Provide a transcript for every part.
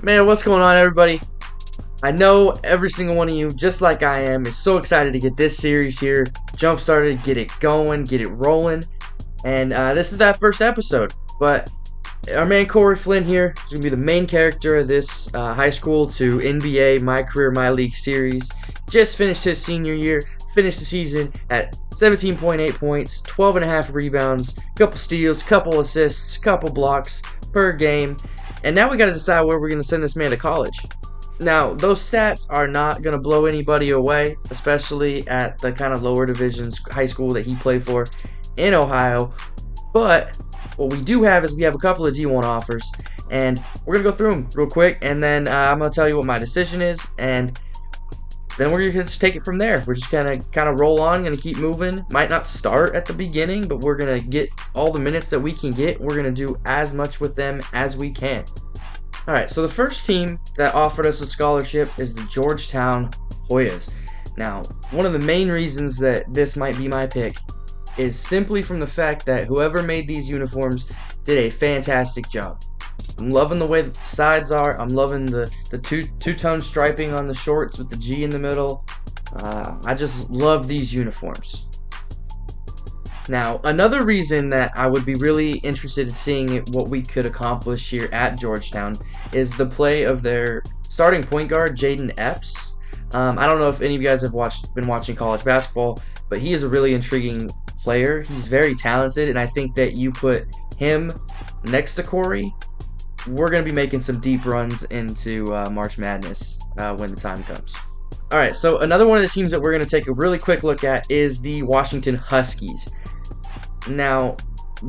Man, what's going on, everybody? I know every single one of you, just like I am, is so excited to get this series here jump started, get it going, get it rolling. And this is that first episode. But our man Corey Flynn here is going to be the main character of this high school to NBA MyCareer MyLeague series. Just finished his senior year, finished the season at 17.8 points, 12.5 rebounds, couple steals, couple assists, couple blocks per game. And now we got to decide where we're going to send this man to college. Now, those stats are not going to blow anybody away, especially at the kind of lower divisions high school that he played for in Ohio. But what we do have is we have a couple of D1 offers, and we're going to go through them real quick, and then I'm going to tell you what my decision is, and then we're going to just take it from there. We're just going to kind of roll on, going to keep moving. Might not start at the beginning, but we're going to get all the minutes that we can get. We're going to do as much with them as we can. Alright, so the first team that offered us a scholarship is the Georgetown Hoyas. Now, one of the main reasons that this might be my pick is simply from the fact that whoever made these uniforms did a fantastic job. I'm loving the way that the sides are. I'm loving the two-tone striping on the shorts with the G in the middle. I just love these uniforms. Now, another reason that I would be really interested in seeing what we could accomplish here at Georgetown is the play of their starting point guard, Jaden Epps. I don't know if any of you guys have been watching college basketball, but he is a really intriguing player. He's very talented, and I think that you put him next to Corey, we're going to be making some deep runs into March Madness when the time comes. Alright, so another one of the teams that we're going to take a really quick look at is the Washington Huskies. Now,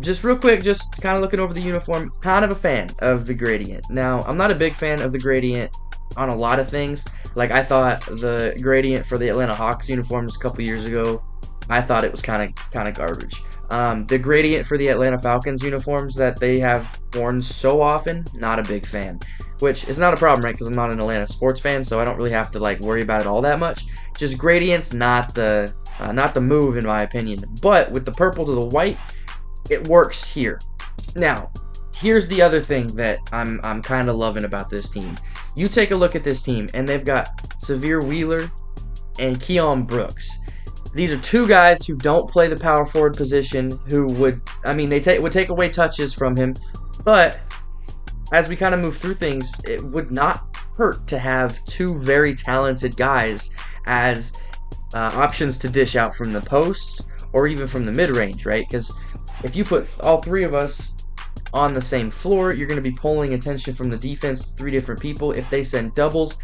just real quick, just kind of looking over the uniform, kind of a fan of the gradient. Now, I'm not a big fan of the gradient on a lot of things. Like, I thought the gradient for the Atlanta Hawks uniforms a couple years ago, I thought it was kind of garbage. The gradient for the Atlanta Falcons uniforms that they have worn so often, not a big fan. Which is not a problem, right? Because I'm not an Atlanta sports fan, so I don't really have to like worry about it all that much. Just gradients, not the move in my opinion. But with the purple to the white, it works here. Now, here's the other thing that I'm kind of loving about this team. You take a look at this team, and they've got Severe Wheeler and Keon Brooks. These are two guys who don't play the power forward position, who would take away touches from him, but as we kind of move through things, it would not hurt to have two very talented guys as options to dish out from the post or even from the mid-range, right? Because if you put all three of us on the same floor, you're going to be pulling attention from the defense, three different people. If they send doubles,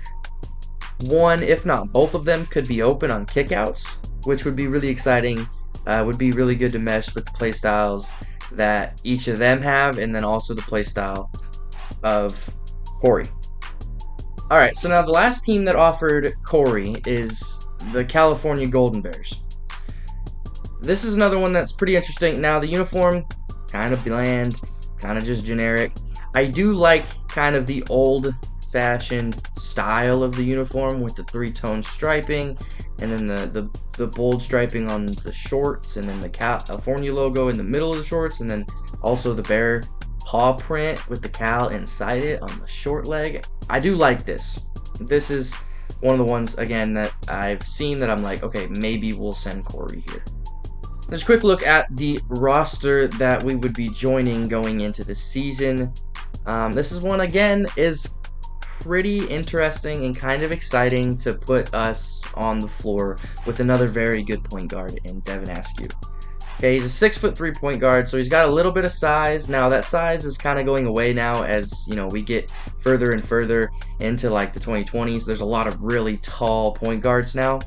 one, if not both of them, could be open on kickouts, which would be really exciting, would be really good to mesh with the play styles that each of them have, and then also the play style of Corey. Alright, so now the last team that offered Corey is the California Golden Bears. This is another one that's pretty interesting. Now, the uniform, kind of bland, kind of just generic. I do like kind of the old old-fashioned style of the uniform with the 3-tone striping, and then the bold striping on the shorts, and then the California logo in the middle of the shorts, and then also the bear paw print with the Cal inside it on the short leg. I do like this. This is one of the ones, again, that I've seen that I'm like, okay, maybe we'll send Corey here. Just a quick look at the roster that we would be joining going into the season. This is one, again, is pretty interesting and kind of exciting to put us on the floor with another very good point guard in Devin Askew. Okay, he's a 6'3" point guard, so he's got a little bit of size. Now, that size is kind of going away now as, you know, we get further and further into, like, the 2020s. There's a lot of really tall point guards now.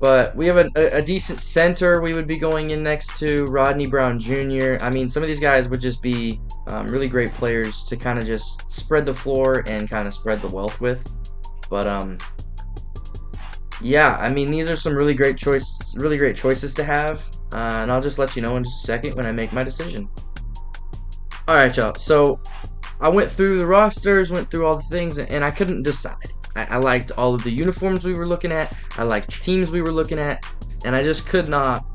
But we have a decent center we would be going in next to, Rodney Brown Jr. I mean, some of these guys would just be really great players to kind of just spread the floor and kind of spread the wealth with. But yeah, I mean, these are some really great choices to have, and I'll just let you know in just a second when I make my decision. All right, y'all. So I went through the rosters, went through all the things, and I couldn't decide. I liked all of the uniforms we were looking at. I liked the teams we were looking at. And I just could not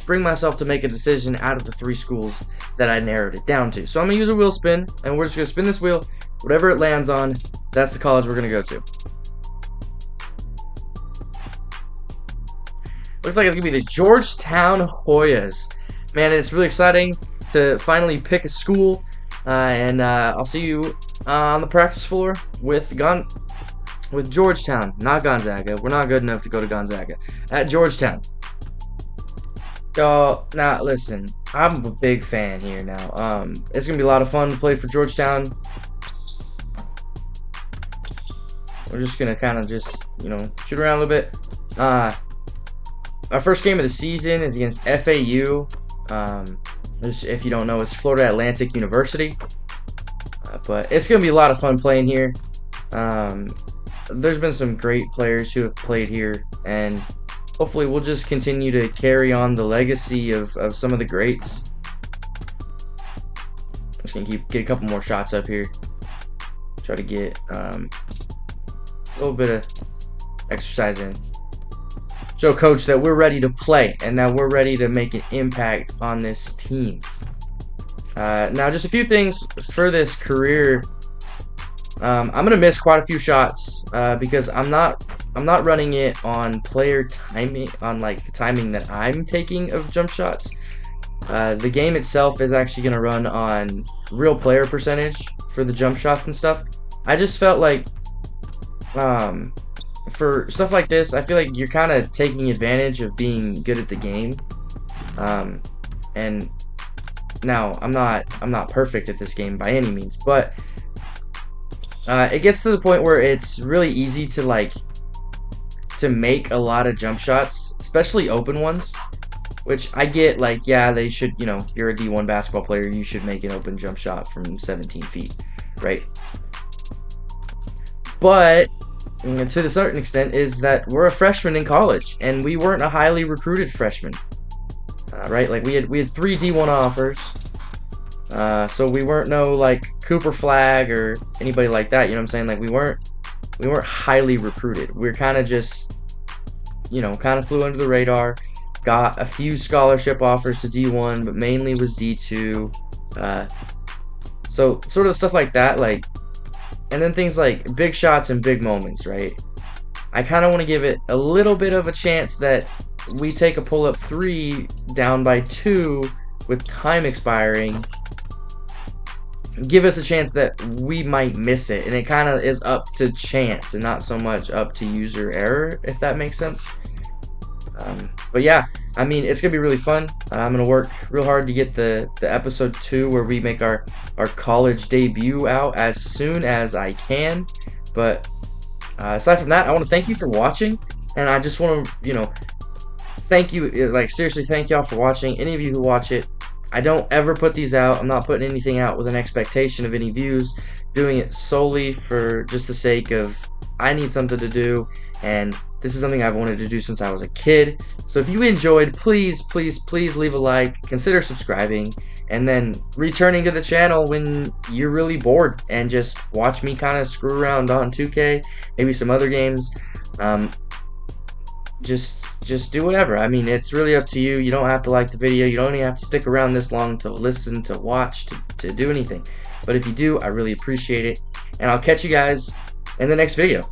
bring myself to make a decision out of the 3 schools that I narrowed it down to. So I'm going to use a wheel spin, and we're just going to spin this wheel. Whatever it lands on, that's the college we're going to go to. Looks like it's going to be the Georgetown Hoyas. Man, it's really exciting to finally pick a school. And I'll see you on the practice floor with Georgetown, not Gonzaga. We're not good enough to go to Gonzaga. At Georgetown. Y'all, now listen, I'm a big fan here now. It's going to be a lot of fun to play for Georgetown. We're just going to kind of just, you know, shoot around a little bit. Our first game of the season is against FAU. If you don't know, it's Florida Atlantic University. But it's going to be a lot of fun playing here. There's been some great players who have played here, and hopefully we'll just continue to carry on the legacy of some of the greats. Just gonna get a couple more shots up here. Try to get a little bit of exercise in. Show coach that we're ready to play and that we're ready to make an impact on this team. Now, just a few things for this career. I'm gonna miss quite a few shots because I'm not running it on player timing, on like the timing that I'm taking of jump shots. The game itself is actually gonna run on real player percentage for the jump shots and stuff. I just felt like for stuff like this, I feel like you're kind of taking advantage of being good at the game. And now I'm not perfect at this game by any means, but it gets to the point where it's really easy to make a lot of jump shots, especially open ones, which I get, like, yeah, they should, you know, you're a D1 basketball player, you should make an open jump shot from 17 feet, right? But to a certain extent is that we're a freshman in college, and we weren't a highly recruited freshman, right? Like, we had 3 D1 offers. So we weren't no like Cooper Flag or anybody like that, you know what I'm saying? Like we weren't highly recruited. We're kind of just, you know, kind of flew under the radar. Got a few scholarship offers to D1, but mainly was D2. So sort of stuff like that, like, and then things like big shots and big moments, right? I kind of want to give it a little bit of a chance that we take a pull-up 3 down by 2 with time expiring. Give us a chance that we might miss it, and it kind of is up to chance and not so much up to user error, if that makes sense. But yeah, I mean, it's gonna be really fun. I'm gonna work real hard to get the episode 2 where we make our college debut out as soon as I can. But aside from that, I want to thank you for watching, and I just want to, you know, thank you, like seriously, thank y'all for watching. Any of you who watch it. I don't ever put these out. I'm not putting anything out with an expectation of any views. Doing it solely for just the sake of I need something to do, and This is something I've wanted to do since I was a kid. So if you enjoyed, please leave a like, consider subscribing, and then returning to the channel when you're really bored and just watch me kind of screw around on 2K, maybe some other games. Just do whatever. I mean, it's really up to you. You don't have to like the video. You don't even have to stick around this long to listen, to watch, to do anything. But if you do, I really appreciate it. And I'll catch you guys in the next video.